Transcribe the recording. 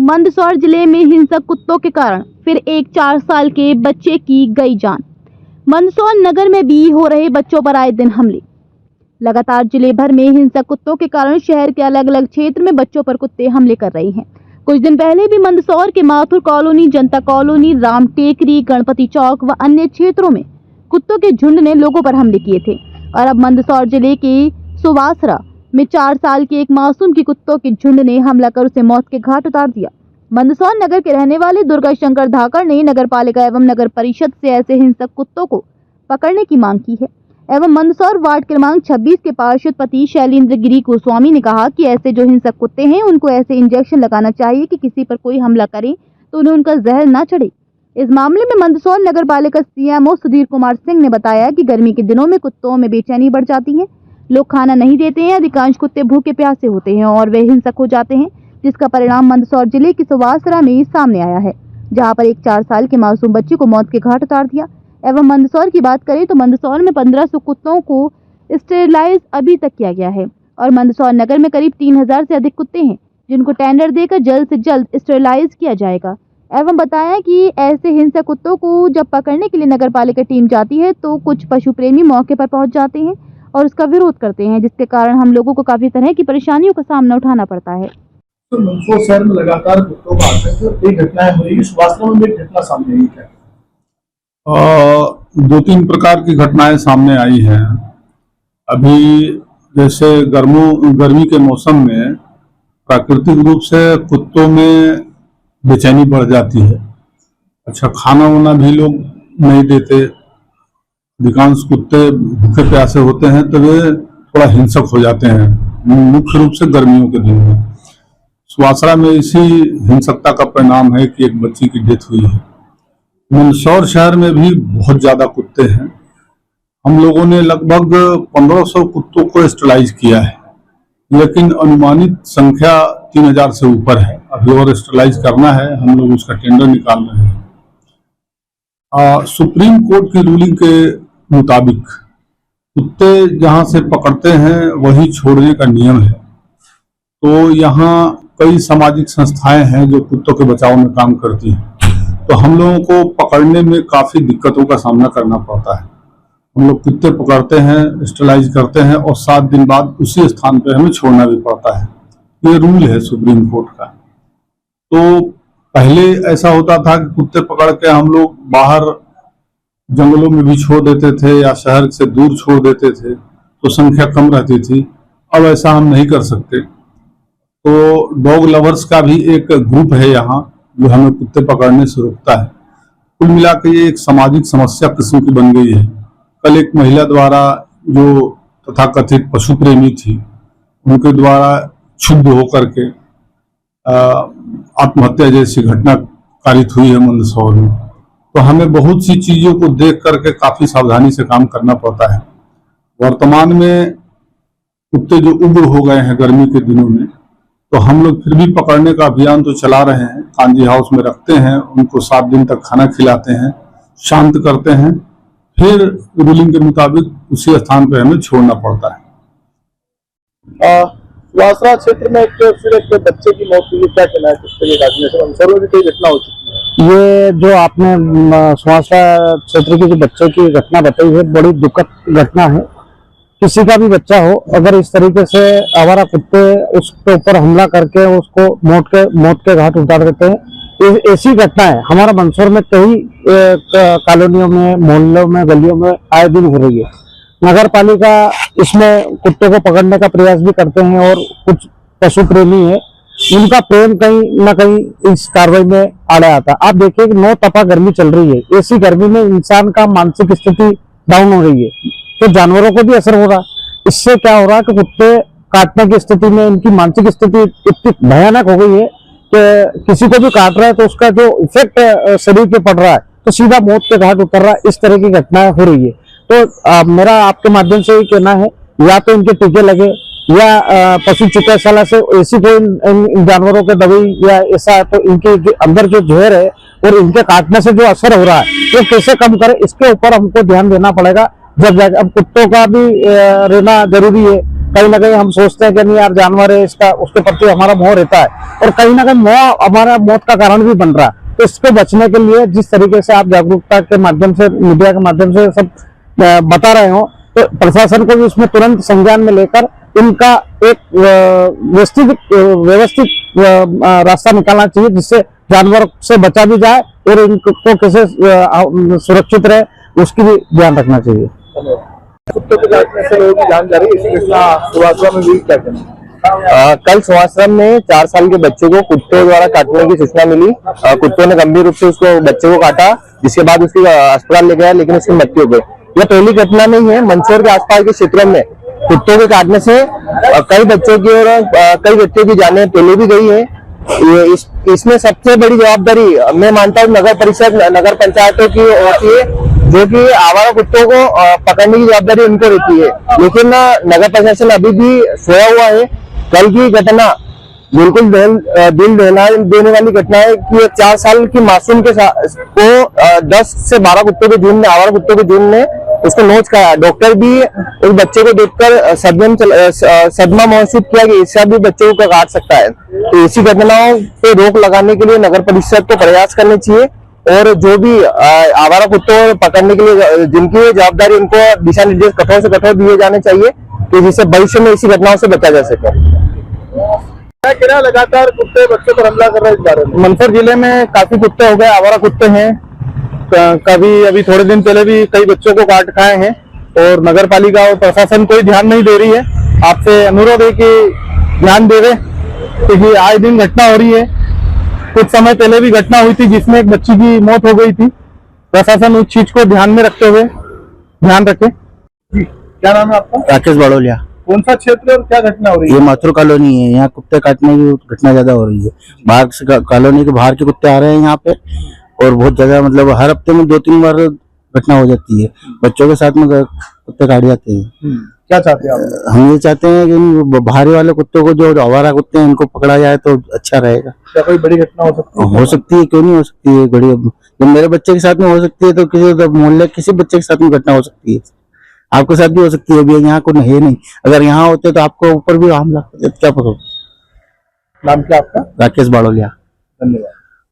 मंदसौर जिले में हिंसक कुत्तों के कारण फिर एक 4 साल के बच्चे की गई जान। मंदसौर नगर में भी हो रहे बच्चों पर आए दिन हमले। लगातार जिले भर में हिंसक कुत्तों के कारण शहर के अलग अलग क्षेत्र में बच्चों पर कुत्ते हमले कर रहे हैं। कुछ दिन पहले भी मंदसौर के माथुर कॉलोनी, जनता कॉलोनी, राम टेकरी, गणपति चौक व अन्य क्षेत्रों में कुत्तों के झुंड ने लोगों पर हमले किए थे। और अब मंदसौर जिले के सुवासरा में 4 साल के एक मासूम की कुत्तों के झुंड ने हमला कर उसे मौत के घाट उतार दिया। मंदसौर नगर के रहने वाले दुर्गा शंकर धाकड़ ने नगर पालिका एवं नगर परिषद से ऐसे हिंसक कुत्तों को पकड़ने की मांग की है। एवं मंदसौर वार्ड क्रमांक 26 के पार्षद पति शैलेंद्र गिरी गोस्वामी ने कहा कि ऐसे जो हिंसक कुत्ते हैं उनको ऐसे इंजेक्शन लगाना चाहिए कि किसी पर कोई हमला करे तो उन्हें उनका जहर न चढ़े। इस मामले में मंदसौर नगर पालिका सीएमओ सुधीर कुमार सिंह ने बताया कि गर्मी के दिनों में कुत्तों में बेचैनी बढ़ जाती है, लोग खाना नहीं देते हैं, अधिकांश कुत्ते भूखे प्यासे होते हैं और वे हिंसक हो जाते हैं, जिसका परिणाम मंदसौर जिले की सुवासरा में सामने आया है, जहां पर एक 4 साल के मासूम बच्चे को मौत के घाट उतार दिया। एवं मंदसौर की बात करें तो मंदसौर में 1500 कुत्तों को स्टेरिलाइज अभी तक किया गया है और मंदसौर नगर में करीब 3000 से अधिक कुत्ते हैं, जिनको टेंडर देकर जल्द से जल्द स्टेरिलाइज किया जाएगा। एवं बताया कि ऐसे हिंसक कुत्तों को जब पकड़ने के लिए नगर पालिका टीम जाती है तो कुछ पशु प्रेमी मौके पर पहुंच जाते हैं और उसका विरोध करते हैं, जिसके कारण हम लोगों को काफी तरह की परेशानियों का सामना उठाना पड़ता है। तो मंदसौर शहर में लगातार कुत्तों का आतंक, कई घटनाएं हो रही है। सुवासरा में एक घटना सामने आई है। 2-3 प्रकार की घटनाएं सामने आई हैं। अभी जैसे गर्मी के मौसम में प्राकृतिक रूप से कुत्तों में बेचैनी बढ़ जाती है। अच्छा, खाना वाना भी लोग नहीं देते, अधिकांश कुत्ते भूखे प्यासे होते हैं तो वे थोड़ा हिंसक हो जाते हैं, मुख्य रूप से गर्मियों के दिन में। सुवासरा में इसी हिंसकता का परिणाम है कि एक बच्ची की डेथ हुई है। मंदसौर शहर में भी बहुत ज्यादा कुत्ते हैं। हम लोगों ने लगभग 1500 कुत्तों को स्टेरिलाइज किया है, लेकिन अनुमानित संख्या 3000 से ऊपर है। अभी और स्टेरिलाइज करना है, हम लोग उसका टेंडर निकाल रहे हैं। सुप्रीम कोर्ट की रूलिंग के मुताबिक कुत्ते जहां से पकड़ते हैं वही छोड़ने का नियम है। तो यहाँ कई सामाजिक संस्थाएं हैं जो कुत्तों के बचाव में काम करती हैं, तो हम लोगों को पकड़ने में काफी दिक्कतों का सामना करना पड़ता है। हम लोग कुत्ते पकड़ते हैं, स्टेरिलाइज करते हैं और 7 दिन बाद उसी स्थान पर हमें छोड़ना भी पड़ता है। ये रूल है सुप्रीम कोर्ट का। तो पहले ऐसा होता था कि कुत्ते पकड़ के हम लोग बाहर जंगलों में भी छोड़ देते थे या शहर से दूर छोड़ देते थे, तो संख्या कम रहती थी। अब ऐसा हम नहीं कर सकते। तो डॉग लवर्स का भी एक ग्रुप है यहाँ जो हमें कुत्ते पकड़ने से रोकता है। कुल मिला के ये एक सामाजिक समस्या किस्म की बन गई है। कल एक महिला द्वारा जो तथाकथित पशु प्रेमी थी, उनके द्वारा क्षुब्ध होकर के आत्महत्या जैसी घटना कारित हुई है मंदसौर में। तो हमें बहुत सी चीजों को देख करके काफी सावधानी से काम करना पड़ता है। वर्तमान में कुत्ते जो उग्र हो गए हैं गर्मी के दिनों में, तो हम लोग फिर भी पकड़ने का अभियान तो चला रहे हैं। कांजी हाउस में रखते हैं, उनको 7 दिन तक खाना खिलाते हैं, शांत करते हैं, फिर रूलिंग के मुताबिक उसी स्थान पर हमें छोड़ना पड़ता है। सुवासरा क्षेत्र में फिर एक बच्चे की मौत हुई, क्या कहना है? कुत्ते के काटने से मंदसौर में भी कई घटना हो चुकी है। ये जो आपने सुवासरा क्षेत्र की जो बच्चे की घटना बताई है, बड़ी दुखद घटना है। किसी का भी बच्चा हो, अगर इस तरीके से आवारा कुत्ते उसके ऊपर हमला करके उसको मौत के घाट उतार देते हैं, ऐसी घटना है हमारा मंदसौर में कई कॉलोनियों में, मोहल्लों में, गलियों में आए दिन हो रही है। नगर पालिका इसमें कुत्तों को पकड़ने का प्रयास भी करते हैं और कुछ पशु प्रेमी है, उनका प्रेम कहीं न कहीं इस कार्रवाई में आड़ा आता है। आप देखिए कि 9 तपा गर्मी चल रही है। ऐसी गर्मी में इंसान का मानसिक स्थिति डाउन हो रही है, तो जानवरों को भी असर हो रहा है। इससे क्या हो रहा है कि कुत्ते काटने की स्थिति में इनकी मानसिक स्थिति इतनी भयानक हो गई है कि किसी को भी काट रहा है तो उसका जो इफेक्ट शरीर पे पड़ रहा है तो सीधा मौत के घाट उतर रहा है। इस तरह की घटनाएं हो रही है। तो मेरा आपके माध्यम से ये कहना है, या तो इनके टीके लगे या पशु चिकित्सालय से ऐसी कोई इन जानवरों के दवाई या ऐसा, तो इनके अंदर जो जहर है और इनके काटने से जो असर हो रहा है वो कैसे कम करे, इसके ऊपर हमको ध्यान देना पड़ेगा। जब अब कुत्तों का भी रहना जरूरी है, कहीं ना कहीं हम सोचते हैं कि नहीं यार जानवर है, इसका उसके प्रति हमारा मोह रहता है, और कहीं ना कहीं मोह हमारा मौत का कारण भी बन रहा है। तो इसको बचने के लिए जिस तरीके से आप जागरूकता के माध्यम से, मीडिया के माध्यम से सब बता रहे हो, तो प्रशासन को भी उसमें तुरंत संज्ञान में लेकर इनका एक व्यवस्थित रास्ता निकालना चाहिए, जिससे जानवर से बचा भी जाए और इनको कैसे सुरक्षित रहे उसकी भी ध्यान रखना चाहिए। कुत्तों के काटने से लोगों की जान जा रही है, इसी घटना सुवासरा में भी क्या कहना? कल सुवासरा में 4 साल के बच्चे को कुत्तों द्वारा काटने की सूचना मिली। कुत्तों ने गंभीर रूप से उसको बच्चे को काटा, जिसके बाद उसकी अस्पताल ले गया, लेकिन उसकी मृत्यु हो गई। यह पहली घटना नहीं है। मंदसौर के आसपास के क्षेत्रों में कुत्तों के काटने से कई बच्चों की और कई व्यक्तियों की जानें पहले भी गई है। इसमें सबसे बड़ी जवाबदारी मैं मानता हूँ नगर परिषद, नगर पंचायतों की होती है, जो कि आवारा कुत्तों को पकड़ने की जवाबदारी उनको रहती है। लेकिन नगर प्रशासन अभी भी सोया हुआ है। कल की घटना बिल्कुल दिल दहला देने वाली घटना है कि एक 4 साल की मासूम के को 10 से 12 कुत्तों के झुंड ने, आवारा कुत्तों के झुंड ने उसको नोच खाया। डॉक्टर भी उस बच्चे को देखकर सदमा महसूस किया कि ऐसा भी बच्चे को काट सकता है। तो ऐसी घटनाओं पे रोक लगाने के लिए नगर परिषद को प्रयास करने चाहिए, और जो भी आवारा कुत्तों पकड़ने के लिए जिनकी जवाबदारी, उनको दिशा निर्देश कठोर से कठोर दिए जाने चाहिए, कि जिससे भविष्य में ऐसी घटनाओं से बचा जा सके। क्या लगातार कुत्ते बच्चों पर हमला कर रहे हैं इस बारे में? मंदसौर जिले में काफी कुत्ते हो गए, आवारा कुत्ते हैं। कभी अभी थोड़े दिन पहले भी कई बच्चों को काट खाए हैं, और नगर पालिका और प्रशासन कोई ध्यान नहीं दे रही है। आपसे अनुरोध है कि ध्यान देवे, क्योंकि आए दिन घटना हो रही है। कुछ समय पहले भी घटना हुई थी जिसमें एक बच्ची की मौत हो गई थी। प्रशासन उस चीज को ध्यान में रखते हुए ध्यान रखे। क्या नाम है आपका? राकेश बड़ोलिया। कौन सा क्षेत्र और क्या घटना हो रही है? ये माथुर कॉलोनी है, यहाँ कुत्ते काटने की घटना ज्यादा हो रही है। बाहर से कॉलोनी के बाहर के कुत्ते आ रहे हैं यहाँ पे, और बहुत जगह मतलब हर हफ्ते में 2-3 बार घटना हो जाती है। बच्चों के साथ में कुत्ते काट जाते हैं। क्या चाहते हैं आप? हम ये चाहते हैं कि बाहरी वाले कुत्तों को, जो आवारा कुत्ते हैं, इनको पकड़ा जाए तो अच्छा रहेगा। क्या कोई बड़ी घटना हो सकती है? हो सकती है, क्यों नहीं हो सकती है। बड़ी, जब मेरे बच्चे के साथ में हो सकती है तो किसी मोहल्ले किसी बच्चे के साथ में घटना हो सकती है। आपके साथ भी हो सकती है। अभी यहाँ को है नहीं, अगर यहाँ होते तो आपको ऊपर भी हमला, क्या पकड़ो। नाम क्या आपका? राकेश बाड़ोलिया। धन्यवाद।